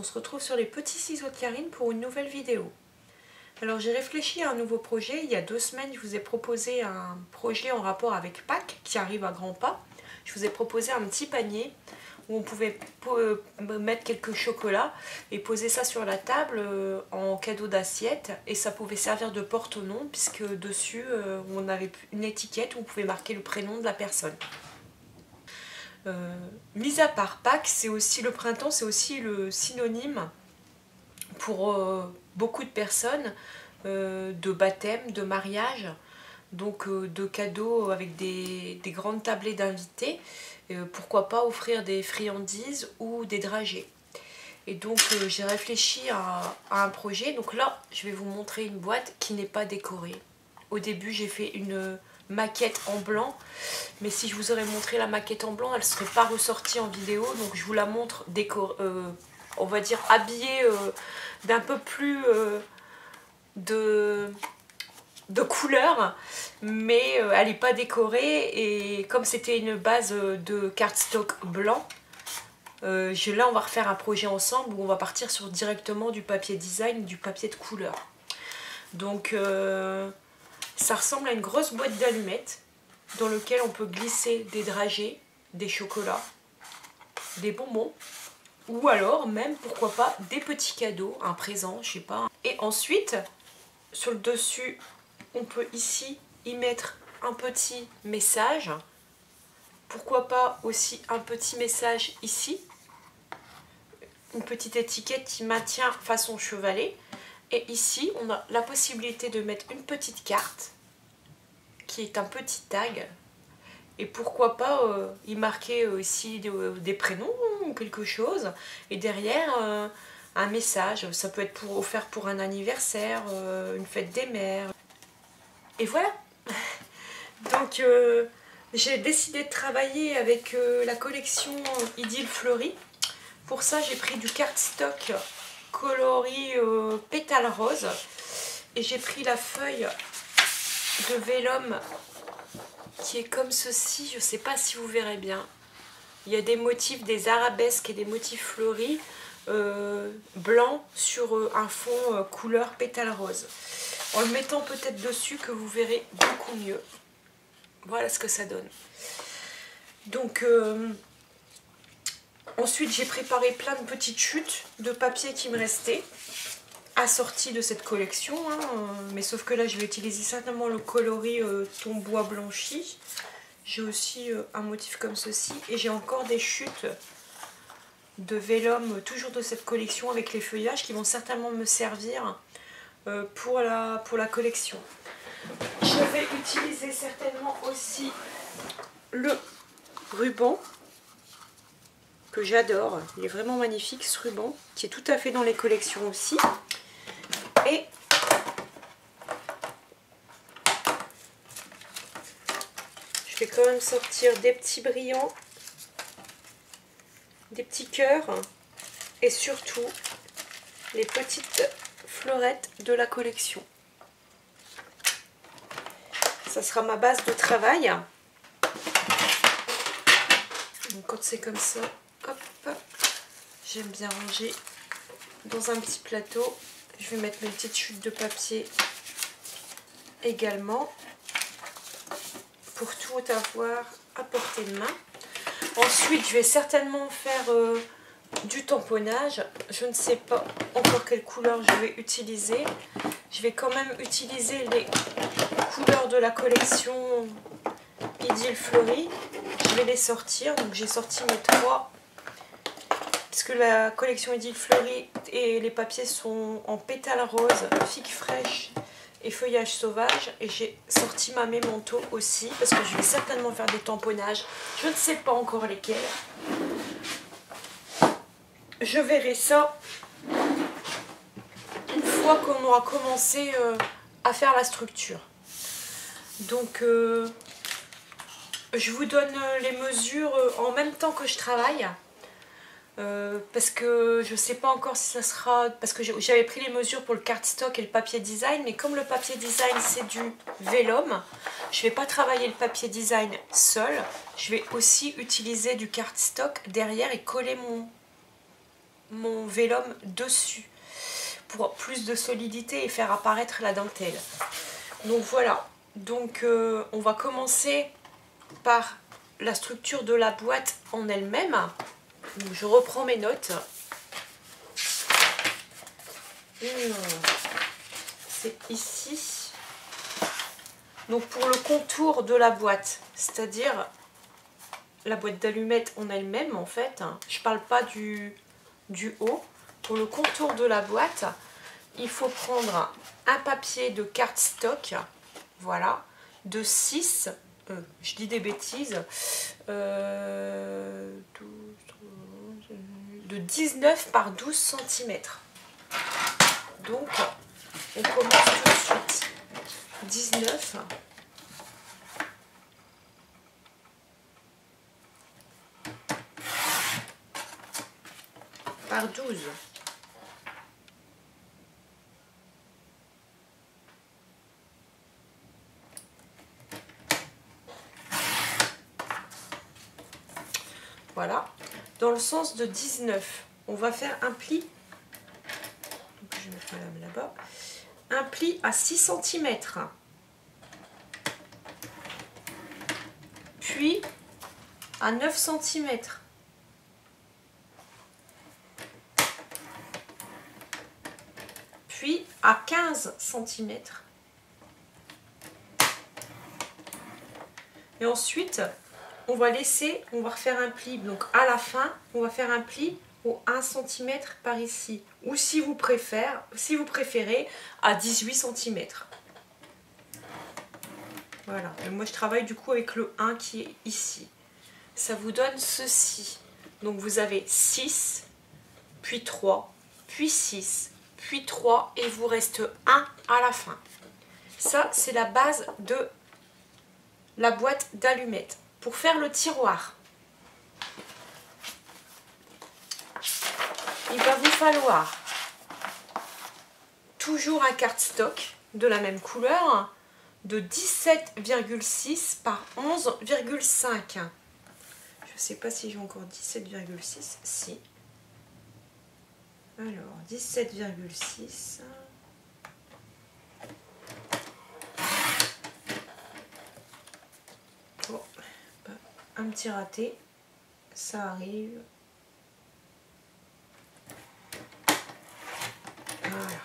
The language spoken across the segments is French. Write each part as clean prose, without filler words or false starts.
se retrouve sur les petits ciseaux de Karine pour une nouvelle vidéo. Alors j'ai réfléchi à un nouveau projet. Il y a 2 semaines, je vous ai proposé un projet en rapport avec Pâques qui arrive à grands pas. Je vous ai proposé un petit panier où on pouvait mettre quelques chocolats et poser ça sur la table en cadeau d'assiette, et ça pouvait servir de porte-nom puisque dessus on avait une étiquette où on pouvait marquer le prénom de la personne. Mis à part Pâques, c'est aussi le printemps, c'est aussi le synonyme pour beaucoup de personnes de baptême, de mariage, donc de cadeaux avec des grandes tablées d'invités. Pourquoi pas offrir des friandises ou des dragées. Et donc j'ai réfléchi à un projet. Donc là je vais vous montrer une boîte qui n'est pas décorée. Au début j'ai fait une maquette en blanc, mais si je vous aurais montré la maquette en blanc, elle ne serait pas ressortie en vidéo, donc je vous la montre on va dire habillée d'un peu plus de couleur, mais elle n'est pas décorée. Et comme c'était une base de cardstock blanc, là on va refaire un projet ensemble où on va partir sur directement du papier design, du papier de couleur. Donc ça ressemble à une grosse boîte d'allumettes dans laquelle on peut glisser des dragées, des chocolats, des bonbons, ou alors même, pourquoi pas, des petits cadeaux, un présent, je sais pas. Et ensuite, sur le dessus, on peut ici y mettre un petit message. Pourquoi pas aussi un petit message ici. Une petite étiquette qui maintient façon chevalet. Et ici, on a la possibilité de mettre une petite carte qui est un petit tag. Et pourquoi pas y marquer ici des prénoms ou quelque chose. Et derrière, un message. Ça peut être offert pour un anniversaire, une fête des mères. Et voilà. Donc, j'ai décidé de travailler avec la collection Idylle Fleurie. Pour ça, j'ai pris du cardstock coloris pétales rose, et j'ai pris la feuille de vélum qui est comme ceci. Je ne sais pas si vous verrez bien. Il y a des motifs, des arabesques et des motifs fleuris blancs sur un fond couleur pétales rose. En le mettant peut-être dessus que vous verrez beaucoup mieux. Voilà ce que ça donne. Donc ensuite j'ai préparé plein de petites chutes de papier qui me restaient, assorties de cette collection, hein, mais sauf que là je vais utiliser certainement le coloris ton bois blanchi. J'ai aussi un motif comme ceci, et j'ai encore des chutes de vélum toujours de cette collection avec les feuillages qui vont certainement me servir pour la collection. Je vais utiliser certainement aussi le ruban que j'adore. Il est vraiment magnifique ce ruban qui est tout à fait dans les collections aussi. Et je vais quand même sortir des petits brillants, des petits cœurs et surtout les petites fleurettes de la collection. Ça sera ma base de travail. Donc quand c'est comme ça, hop, j'aime bien ranger dans un petit plateau. Je vais mettre mes petites chutes de papier également pour tout avoir à portée de main. Ensuite, je vais certainement faire du tamponnage. Je ne sais pas encore quelle couleur je vais utiliser. Je vais quand même utiliser les couleurs de la collection Idylle Fleurie. Je vais les sortir. Donc j'ai sorti mes 3, puisque la collection Idylle Fleurie et les papiers sont en pétales roses, figue fraîche et feuillage sauvage. Et j'ai sorti ma mémento aussi, parce que je vais certainement faire des tamponnages. Je ne sais pas encore lesquels. Je verrai ça une fois qu'on aura commencé à faire la structure. Donc je vous donne les mesures en même temps que je travaille. Parce que je ne sais pas encore si ça sera... Parce que j'avais pris les mesures pour le cardstock et le papier design. Mais comme le papier design c'est du vélum, je ne vais pas travailler le papier design seul. Je vais aussi utiliser du cardstock derrière et coller mon vélum dessus pour plus de solidité et faire apparaître la dentelle. Donc voilà, donc on va commencer par la structure de la boîte en elle-même. Je reprends mes notes. C'est ici. Donc pour le contour de la boîte, c'est-à-dire la boîte d'allumettes en elle-même en fait, je parle pas du haut. Pour le contour de la boîte, il faut prendre un papier de cardstock, voilà, de 6, je dis des bêtises, de 19 par 12 cm. Donc, on commence tout de suite. 19 par 12. Voilà. Dans le sens de 19, on va faire un pli. Donc, je vais mettre ma lame là-bas. Un pli à 6 cm. Puis à 9 cm. Puis à 15 cm. Et ensuite, on va refaire un pli. Donc à la fin, on va faire un pli au 1 cm par ici. Ou si vous préférez, à 18 cm. Voilà. Et moi, je travaille du coup avec le 1 qui est ici. Ça vous donne ceci. Donc vous avez 6, puis 3, puis 6, puis 3, et il vous reste 1 à la fin. Ça, c'est la base de la boîte d'allumettes. Pour faire le tiroir, il va vous falloir toujours un cardstock de la même couleur, de 17,6 par 11,5. Je ne sais pas si j'ai encore 17,6. Si. Alors, 17,6. Bon, un petit raté, ça arrive. Voilà.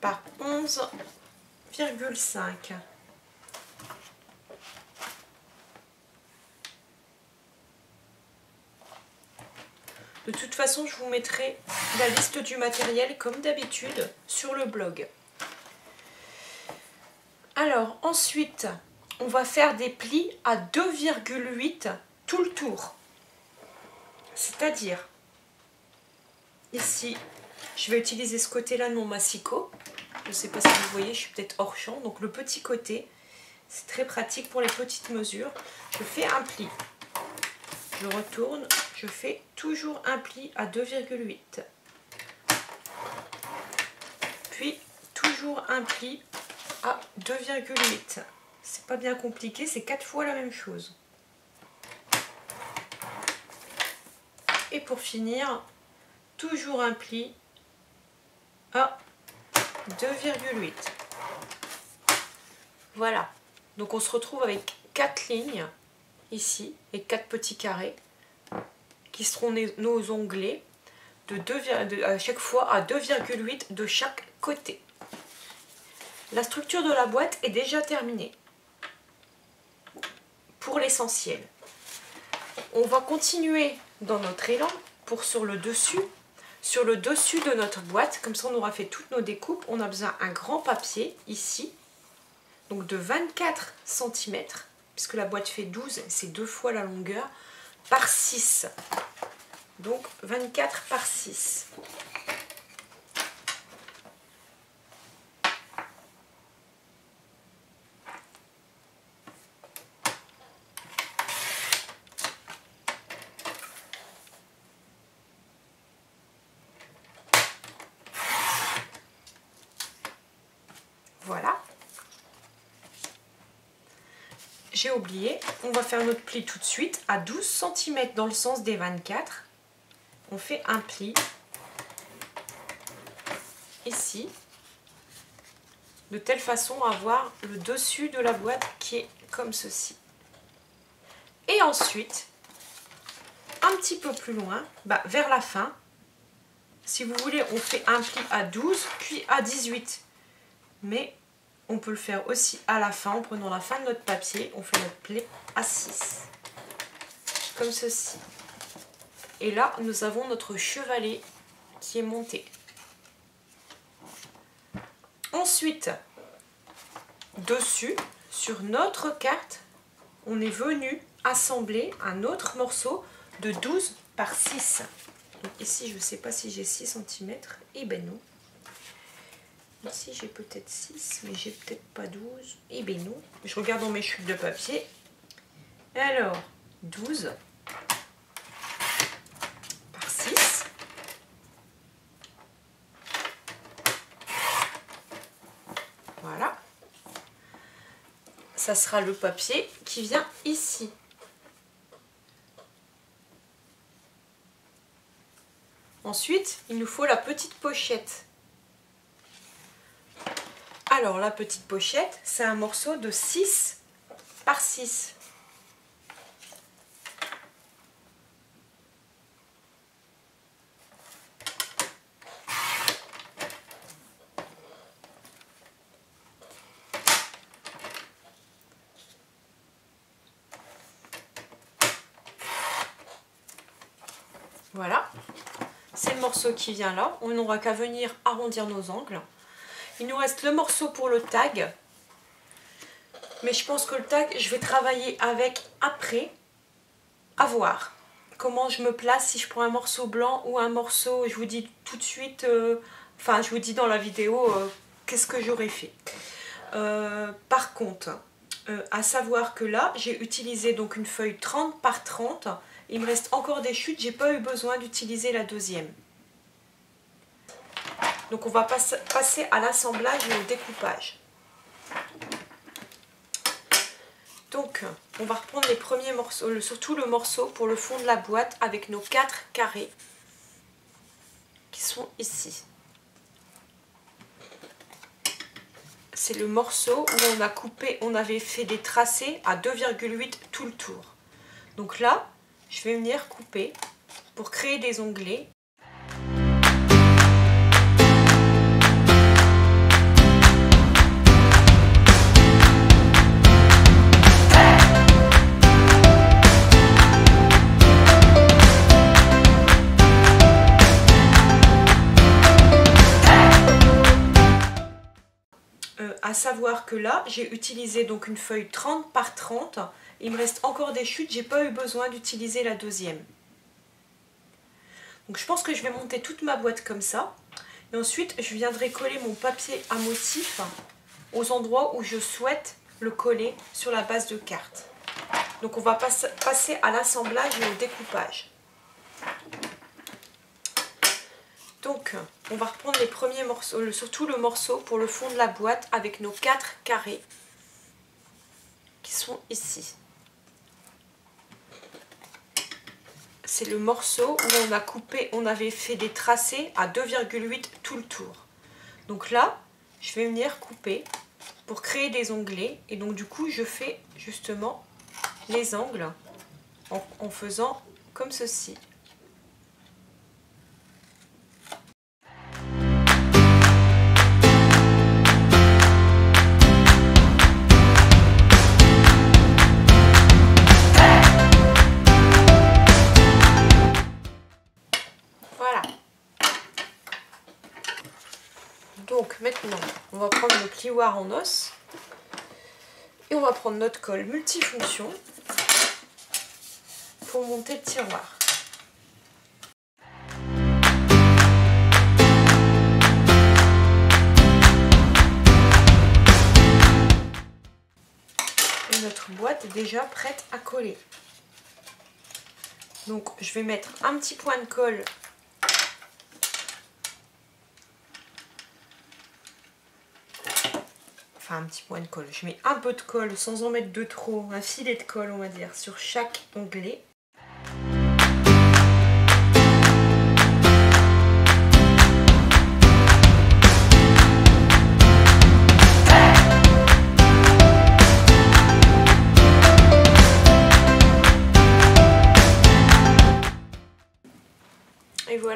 Par 11,5. De toute façon, je vous mettrai la liste du matériel comme d'habitude sur le blog. Alors ensuite, on va faire des plis à 2,8 tout le tour. C'est-à-dire, ici, je vais utiliser ce côté-là de mon massicot. Je ne sais pas si vous voyez, je suis peut-être hors champ. Donc le petit côté, c'est très pratique pour les petites mesures. Je fais un pli. Je retourne, je fais toujours un pli à 2,8. Puis toujours un pli à 2,8. C'est pas bien compliqué, c'est 4 fois la même chose. Et pour finir, toujours un pli à 2,8. Voilà. Donc on se retrouve avec 4 lignes ici et 4 petits carrés qui seront nos onglets à chaque fois à 2,8 de chaque côté. La structure de la boîte est déjà terminée pour l'essentiel. On va continuer dans notre élan pour sur le dessus de notre boîte. Comme ça on aura fait toutes nos découpes. On a besoin d'un grand papier ici, donc de 24 cm, puisque la boîte fait 12, c'est 2 fois la longueur, par 6. Donc 24 par 6. Voilà. J'ai oublié, on va faire notre pli tout de suite à 12 cm dans le sens des 24. On fait un pli ici, de telle façon à avoir le dessus de la boîte qui est comme ceci. Et ensuite, un petit peu plus loin, vers la fin, si vous voulez, on fait un pli à 12 puis à 18. Mais on peut le faire aussi à la fin, en prenant la fin de notre papier, on fait notre pli à 6. Comme ceci. Et là, nous avons notre chevalet qui est monté. Ensuite, dessus, sur notre carte, on est venu assembler un autre morceau de 12 par 6. Donc ici, je ne sais pas si j'ai 6 cm. Eh ben non. Ici, j'ai peut-être 6, mais j'ai peut-être pas 12. Eh ben non. Je regarde dans mes chutes de papier. Alors, 12 par 6. Voilà. Ça sera le papier qui vient ici. Ensuite, il nous faut la petite pochette. Alors, la petite pochette, c'est un morceau de 6 par 6. Voilà, c'est le morceau qui vient là. On n'aura qu'à venir arrondir nos angles. Il nous reste le morceau pour le tag. Mais je pense que le tag, je vais travailler avec après. À voir comment je me place, si je prends un morceau blanc ou un morceau, je vous dis tout de suite, je vous dis dans la vidéo qu'est-ce que j'aurais fait. Par contre, à savoir que là, j'ai utilisé donc une feuille 30 par 30. Il me reste encore des chutes, j'ai pas eu besoin d'utiliser la deuxième. Donc on va passer à l'assemblage et au découpage. Donc on va reprendre les premiers morceaux, surtout le morceau pour le fond de la boîte avec nos 4 carrés qui sont ici. C'est le morceau où on a coupé, on avait fait des tracés à 2,8 tout le tour. Donc là, je vais venir couper pour créer des onglets. À savoir que là, j'ai utilisé donc une feuille 30 par 30. Il me reste encore des chutes, j'ai pas eu besoin d'utiliser la deuxième. Donc je pense que je vais monter toute ma boîte comme ça. Et ensuite, je viendrai coller mon papier à motif aux endroits où je souhaite le coller sur la base de carte. Donc on va passer à l'assemblage et au découpage. Donc on va reprendre les premiers morceaux, surtout le morceau pour le fond de la boîte avec nos 4 carrés qui sont ici. C'est le morceau où on a coupé, on avait fait des tracés à 2,8 tout le tour. Donc là, je vais venir couper pour créer des onglets. Et donc du coup, je fais justement les angles en faisant comme ceci. Donc maintenant, on va prendre le plioir en os et on va prendre notre colle multifonction pour monter le tiroir. Et notre boîte est déjà prête à coller. Donc je vais mettre un petit point de colle . Un petit point de colle. Je mets un peu de colle sans en mettre de trop, un filet de colle on va dire sur chaque onglet.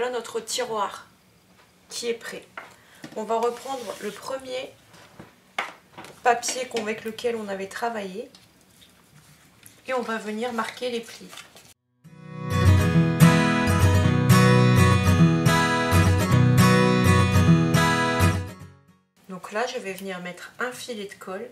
voilà notre tiroir qui est prêt. On va reprendre le premier papier avec lequel on avait travaillé et on va venir marquer les plis. Donc là, je vais venir mettre un filet de colle.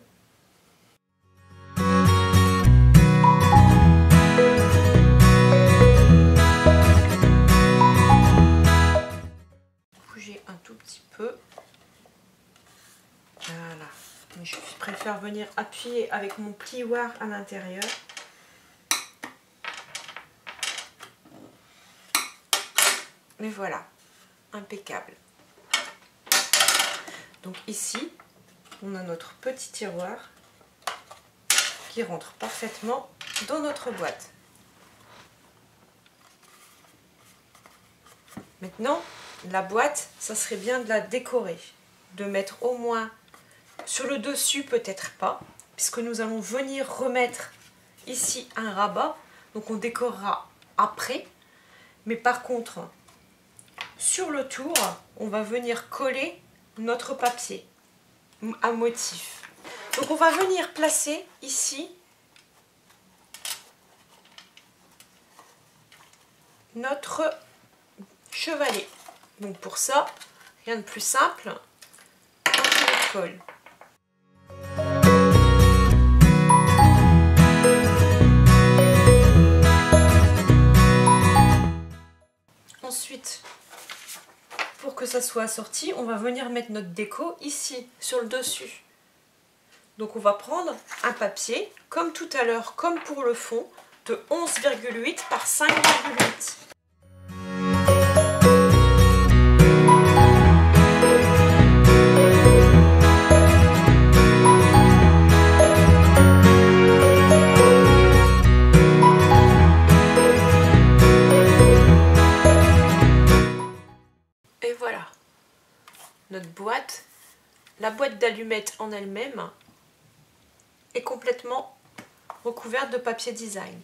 Bouger un tout petit peu. Voilà. Mais je préfère venir appuyer avec mon plioir à l'intérieur. Et voilà, impeccable. Donc ici, on a notre petit tiroir qui rentre parfaitement dans notre boîte. Maintenant, la boîte, ça serait bien de la décorer, de mettre au moins sur le dessus, peut-être pas, puisque nous allons venir remettre ici un rabat, donc on décorera après. Mais par contre, sur le tour, on va venir coller notre papier à motif. Donc on va venir placer ici notre chevalet. Donc pour ça, rien de plus simple, un filet de colle. Ensuite, pour que ça soit assorti, on va venir mettre notre déco ici, sur le dessus. Donc on va prendre un papier, comme tout à l'heure, comme pour le fond, de 11,8 par 5,8. Et voilà, notre boîte, la boîte d'allumettes en elle-même est complètement recouverte de papier design.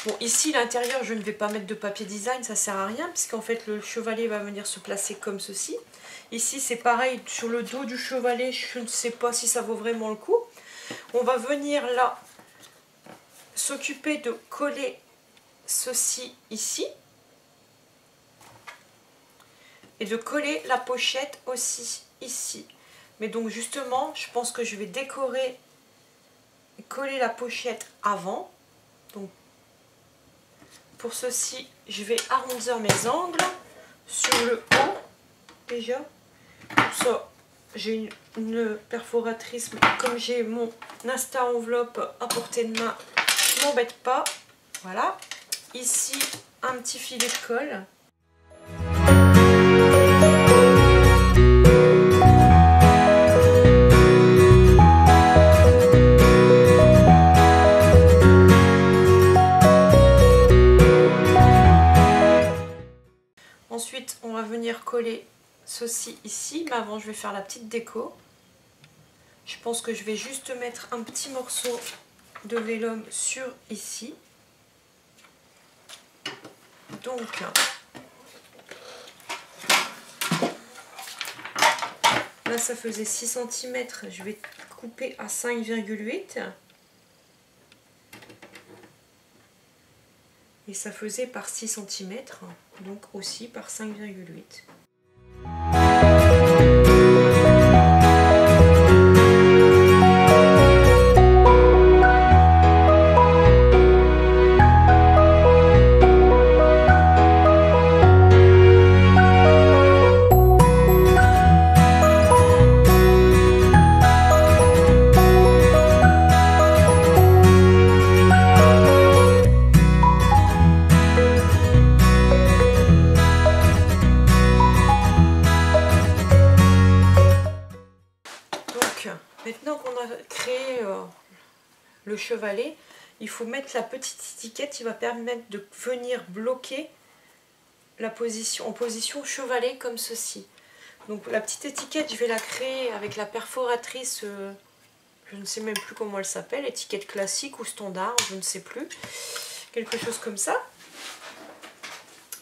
Bon, ici l'intérieur, je ne vais pas mettre de papier design, ça sert à rien, puisqu'en fait le chevalet va venir se placer comme ceci. Ici c'est pareil, sur le dos du chevalet, je ne sais pas si ça vaut vraiment le coup. On va venir là s'occuper de coller ceci ici. Et de coller la pochette aussi ici. Mais donc justement, je pense que je vais décorer et coller la pochette avant. Donc pour ceci, je vais arrondir mes angles sur le haut déjà. Comme ça, j'ai une perforatrice. Comme j'ai mon Insta enveloppe à portée de main, je ne m'embête pas. Voilà. Ici, un petit filet de colle. Ensuite, on va venir coller ceci ici, mais avant je vais faire la petite déco. Je pense que je vais juste mettre un petit morceau de vélum sur ici. Donc, là ça faisait 6 cm, je vais couper à 5,8. Et ça faisait par 6 cm, donc aussi par 5,8. Maintenant qu'on a créé le chevalet, il faut mettre la petite étiquette qui va permettre de venir bloquer la position en position chevalet comme ceci. Donc la petite étiquette, je vais la créer avec la perforatrice, je ne sais même plus comment elle s'appelle, étiquette classique ou standard, je ne sais plus, quelque chose comme ça.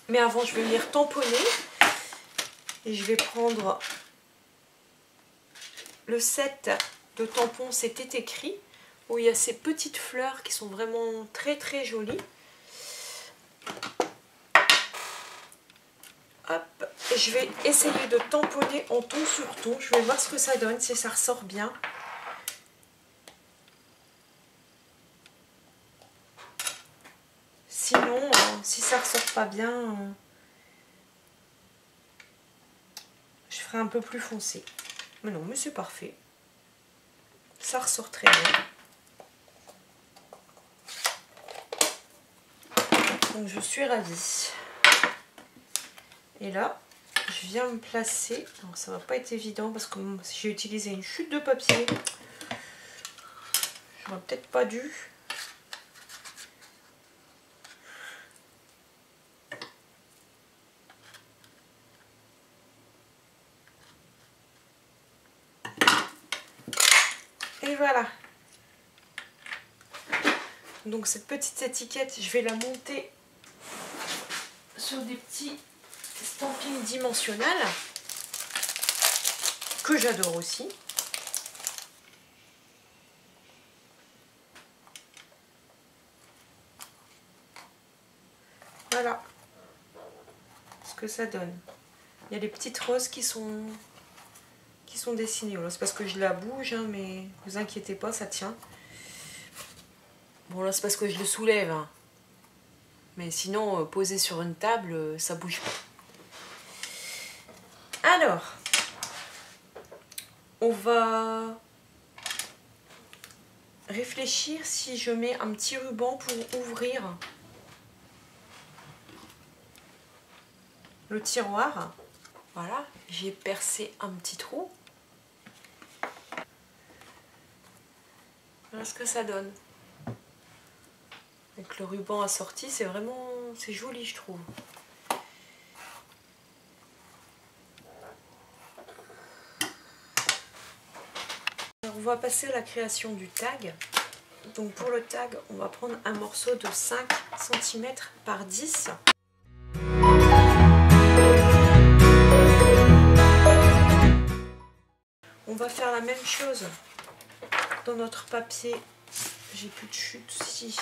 Mais avant, je vais venir tamponner. Et je vais prendre le set de tampons, c'était écrit, où il y a ces petites fleurs qui sont vraiment très très jolies. Hop, et je vais essayer de tamponner en ton sur ton. Je vais voir ce que ça donne, si ça ressort bien. Sinon, si ça ressort pas bien, je ferai un peu plus foncé. Mais non, mais c'est parfait. Ça ressort très bien. Donc je suis ravie. Et là, je viens me placer. Alors ça va pas être évident parce que j'ai utilisé une chute de papier. J'aurais peut-être pas dû. Et voilà. Donc cette petite étiquette, je vais la monter sur des petits stampings dimensionnels que j'adore aussi. Voilà ce que ça donne. Il y a les petites roses qui sont dessinées. C'est parce que je la bouge, hein, mais vous inquiétez pas, ça tient. Bon là c'est parce que je le soulève, hein. Mais sinon posé sur une table, ça bouge pas. Alors, on va réfléchir si je mets un petit ruban pour ouvrir le tiroir. Voilà, j'ai percé un petit trou. Voilà ce que ça donne. Avec le ruban assorti, c'est vraiment, c'est joli je trouve. Alors, on va passer à la création du tag. Donc pour le tag, on va prendre un morceau de 5 cm par 10. On va faire la même chose dans notre papier. J'ai plus de chute ici.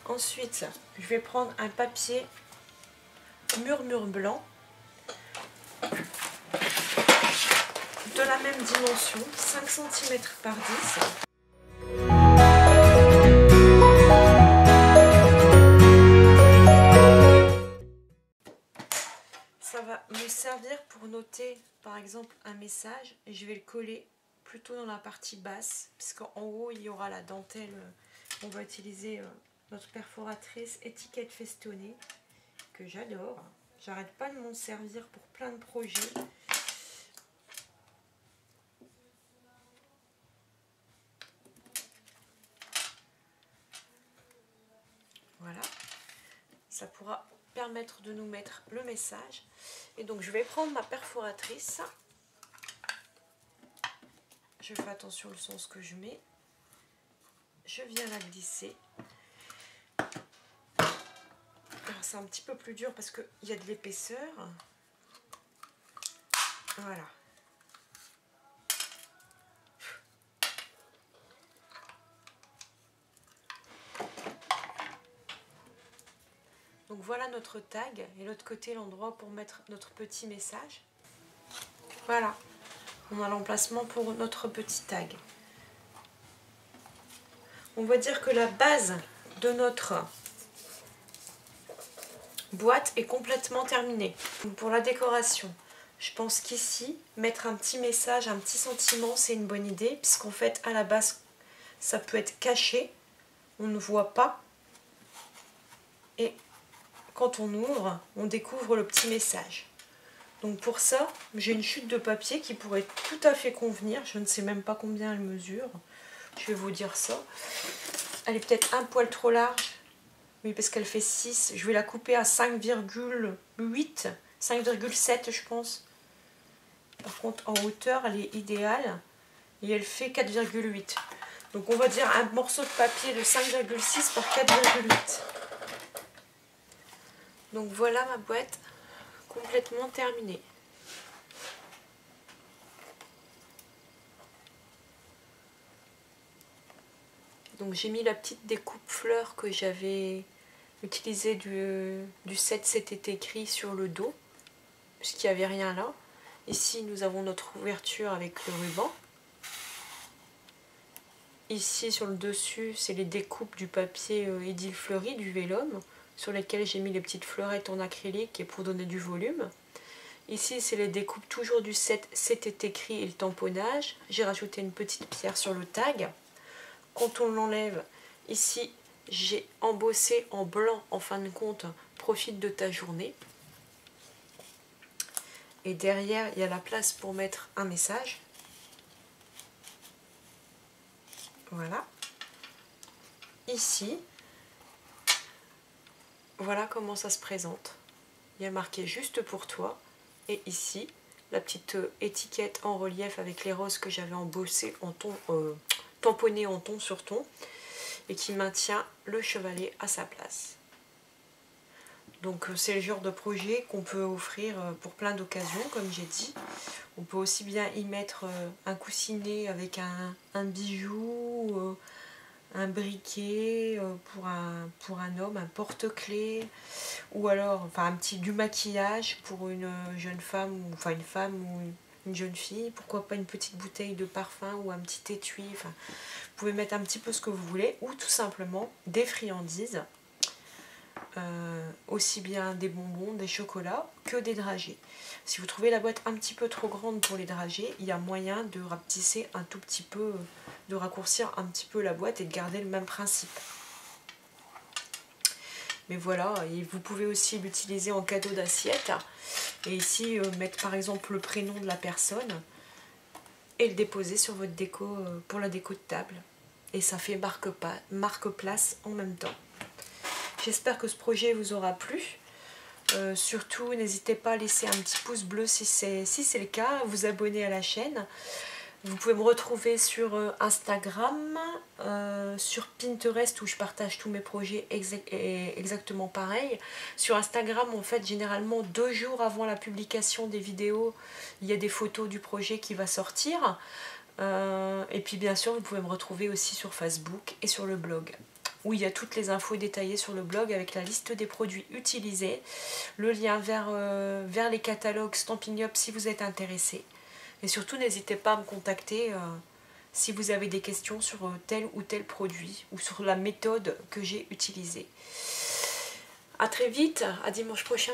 Ensuite, je vais prendre un papier murmure blanc de la même dimension, 5 cm par 10. Ça va me servir pour noter par exemple un message et je vais le coller plutôt dans la partie basse puisqu'en haut il y aura la dentelle. On va utiliser notre perforatrice étiquette festonnée que j'adore. J'arrête pas de m'en servir pour plein de projets. Voilà, ça pourra permettre de nous mettre le message. Et donc je vais prendre ma perforatrice. Je fais attention au sens que je mets. Je viens la glisser. C'est un petit peu plus dur parce qu'il y a de l'épaisseur. Voilà. Donc voilà notre tag et l'autre côté l'endroit pour mettre notre petit message. Voilà, on a l'emplacement pour notre petit tag. On va dire que la base de notre boîte est complètement terminée. Donc pour la décoration, je pense qu'ici, mettre un petit message, un petit sentiment, c'est une bonne idée, puisqu'en fait, à la base, ça peut être caché, on ne voit pas. Et quand on ouvre, on découvre le petit message. Donc pour ça, j'ai une chute de papier qui pourrait tout à fait convenir. Je ne sais même pas combien elle mesure. Je vais vous dire ça. Elle est peut-être un poil trop large. Oui, parce qu'elle fait 6. Je vais la couper à 5,8. 5,7 je pense. Par contre, en hauteur, elle est idéale. Et elle fait 4,8. Donc on va dire un morceau de papier de 5,6 par 4,8. Donc voilà ma boîte complètement terminée. Donc j'ai mis la petite découpe fleurs que j'avais utilisée du set C'était écrit sur le dos, puisqu'il n'y avait rien là. Ici nous avons notre ouverture avec le ruban. Ici sur le dessus c'est les découpes du papier Édile Fleury du vélum, sur lesquelles j'ai mis les petites fleurettes en acrylique et pour donner du volume. Ici c'est les découpes toujours du set C'était écrit et le tamponnage. J'ai rajouté une petite pierre sur le tag. Quand on l'enlève, ici j'ai embossé en blanc, en fin de compte, profite de ta journée. Et derrière, il y a la place pour mettre un message. Voilà. Ici, voilà comment ça se présente. Il y a marqué juste pour toi. Et ici, la petite étiquette en relief avec les roses que j'avais embossé en ton, tamponné en ton sur ton. Et qui maintient le chevalet à sa place. Donc c'est le genre de projet qu'on peut offrir pour plein d'occasions, comme j'ai dit. On peut aussi bien y mettre un coussinet avec un bijou, un briquet pour un homme, un porte-clés, ou alors enfin du maquillage pour une jeune femme, enfin une femme ou une jeune fille. Pourquoi pas une petite bouteille de parfum ou un petit étui. Enfin, vous pouvez mettre un petit peu ce que vous voulez, ou tout simplement des friandises. Aussi bien des bonbons, des chocolats que des dragées. Si vous trouvez la boîte un petit peu trop grande pour les dragées, il y a moyen de rapetisser un tout petit peu, de raccourcir un petit peu la boîte et de garder le même principe. Mais voilà, et vous pouvez aussi l'utiliser en cadeau d'assiette. Et ici, mettre par exemple le prénom de la personne et le déposer sur votre déco pour la déco de table. Et ça fait marque-place en même temps. J'espère que ce projet vous aura plu. Surtout, n'hésitez pas à laisser un petit pouce bleu si c'est le cas, à vous abonner à la chaîne. Vous pouvez me retrouver sur Instagram, sur Pinterest où je partage tous mes projets exactement pareil. Sur Instagram, en fait, généralement 2 jours avant la publication des vidéos, il y a des photos du projet qui va sortir. Et puis bien sûr, vous pouvez me retrouver aussi sur Facebook et sur le blog, où il y a toutes les infos détaillées sur le blog avec la liste des produits utilisés, le lien vers les catalogues Stampin' Up si vous êtes intéressé. Et surtout, n'hésitez pas à me contacter si vous avez des questions sur tel ou tel produit ou sur la méthode que j'ai utilisée. A très vite, à dimanche prochain.